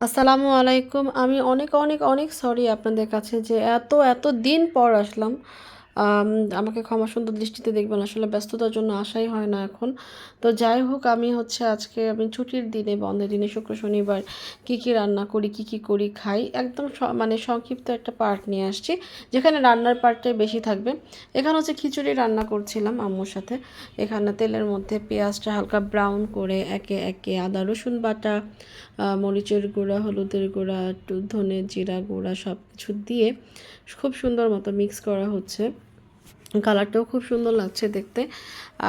আসসালামু আলাইকুম। আমি অনেক, অনেক, অনেক সরি আপনাদের কাছে যে এত দিন পর আসলাম। আম আমাকে ক্ষমা সুন্দর দৃষ্টিতে দেখবেন। আসলে ব্যস্ততার জন্য আসাই হয় না এখন। তো যাই হোক আজকে আমি ছুটির দিনে, বন্ধের দিনে শুক্র, শনিবার কী রান্না করি, কী করি, খাই একদম মানে সংক্ষিপ্ত একটা পার্ট নিয়ে আসছি। যেখানে রান্নার পার্টটাই বেশি থাকবে। এখানে হচ্ছে খিচুড়ি রান্না করছিলাম আম্মুর সাথে। এখানে তেলের মধ্যে পেঁয়াজটা হালকা ব্রাউন করে একে আদা রসুন বাটা, মরিচের গুঁড়া, হলুদের গুঁড়া, একটু ধনে জিরা গুঁড়া সব কিছু দিয়ে খুব সুন্দর মতো মিক্স করা হচ্ছে। কালারটাও খুব সুন্দর লাগছে দেখতে।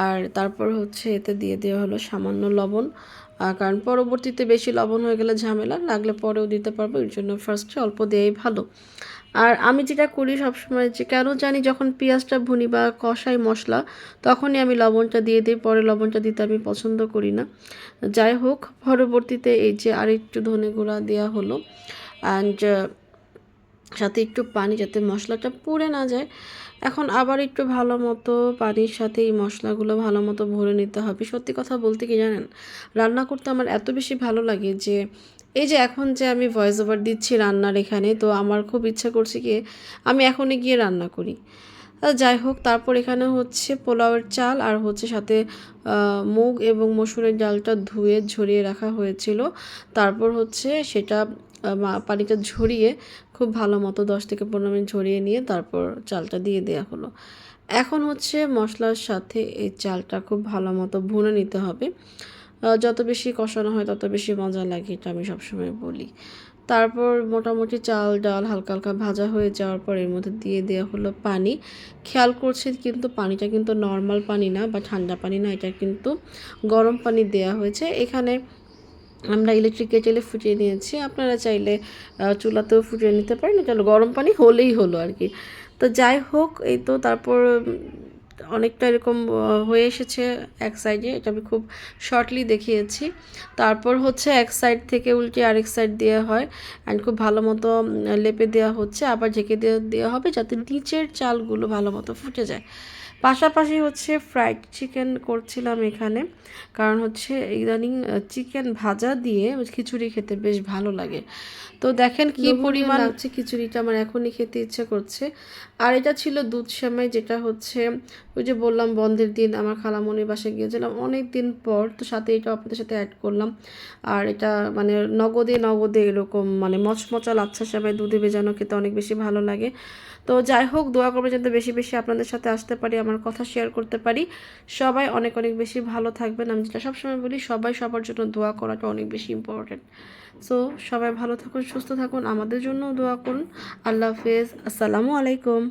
আর তারপর হচ্ছে এতে দিয়ে দেওয়া হলো সামান্য লবণ, কারণ পরবর্তীতে বেশি লবণ হয়ে গেলে ঝামেলা, লাগলে পরেও দিতে পারবো, এর জন্য ফার্স্টে অল্প দেওয়াই ভালো। আর আমি যেটা করি সবসময়, যে কেন জানি যখন পেঁয়াজটা ভুনি বা কষাই মশলা, তখনই আমি লবণটা দিয়ে দিই, পরে লবণটা দিতে আমি পছন্দ করি না। যাই হোক, পরবর্তীতে এই যে আরেকটু ধনে গুঁড়া দেওয়া হলো, অ্যান্ড সাথে একটু পানি, যাতে মশলাটা পুড়ে না যায়। এখন আবার একটু ভালো মতো পানির সাথে এই মশলাগুলো ভালো মতো ভরে নিতে হবে। সত্যি কথা বলতে কি জানেন, রান্না করতে আমার এত বেশি ভালো লাগে যে এই যে এখন যে আমি ভয়েস ওভার দিচ্ছি রান্নার এখানে, তো আমার খুব ইচ্ছা করছে কি আমি এখনই গিয়ে রান্না করি। যাই হোক, তারপর এখানে হচ্ছে পোলাওয়ের চাল আর হচ্ছে সাথে মুগ এবং মসুরের ডালটা ধুয়ে ঝরিয়ে রাখা হয়েছিল। তারপর হচ্ছে সেটা পানিটা ঝরিয়ে খুব ভালো মতো 10 থেকে 15 মিনিট ঝরিয়ে নিয়ে তারপর চালটা দিয়ে দেওয়া হলো। এখন হচ্ছে মশলার সাথে এই চালটা খুব ভালো মতো ভুনে নিতে হবে। যত বেশি কষানো হয় তত বেশি মজা লাগে, এটা আমি সবসময় বলি। তারপর মোটামুটি চাল ডাল হালকা হালকা ভাজা হয়ে যাওয়ার পর এর মধ্যে দিয়ে দেওয়া হলো পানি। খেয়াল করছি কিন্তু পানিটা কিন্তু নর্মাল পানি না বা ঠান্ডা পানি না, এটা কিন্তু গরম পানি দেওয়া হয়েছে। এখানে আমরা ইলেকট্রিক কেটেলে ফুটিয়ে নিয়েছি, আপনারা চাইলে চুলাতেও ফুটিয়ে নিতে পারেন, এটা গরম পানি হলেই হলো আর কি। তো যাই হোক, এই তো তারপর অনেকটা এরকম হয়ে এসেছে এক সাইডে, এটা আমি খুব শর্টলি দেখিয়েছি। তারপর হচ্ছে এক সাইড থেকে উল্টে আরেক সাইড দেওয়া হয়, অ্যান্ড খুব ভালো মতো লেপে দেওয়া হচ্ছে, আবার ঢেকে দেওয়া হবে যাতে নিচের চালগুলো ভালো মতো ফুটে যায়। পাশাপাশি হচ্ছে ফ্রাইড চিকেন করছিলাম এখানে, কারণ হচ্ছে ইদানিং চিকেন ভাজা দিয়ে খিচুড়ি খেতে বেশ ভালো লাগে। তো দেখেন কি পরিমাণ লাগছে খিচুড়িটা, আমার এখনই খেতে ইচ্ছে করছে। আর এটা ছিল দুধ সেমাই, যেটা হচ্ছে ওই যে বললাম বন্ধের দিন আমার খালামণির বাসায় গিয়েছিলাম অনেক দিন পর, তো সাথে এটা আপনাদের সাথে অ্যাড করলাম। আর এটা মানে নগদে নগদে এরকম মানে মচমচা লাচ্ছা সেমাই দুধে ভেজানো খেতে অনেক বেশি ভালো লাগে। তো যাই হোক, দোয়া করবে যাতে বেশি বেশি আপনাদের সাথে আসতে পারি, আমার কথা শেয়ার করতে পারি। সবাই অনেক অনেক বেশি ভালো থাকবেন। আমি যেটা সবসময় বলি, সবাই সবার জন্য দোয়া করাটা অনেক বেশি ইম্পর্টেন্ট। সো সবাই ভালো থাকুন, সুস্থ থাকুন, আমাদের জন্যও দোয়া করুন। আল্লাহ হাফেজ, আসসালামু আলাইকুম।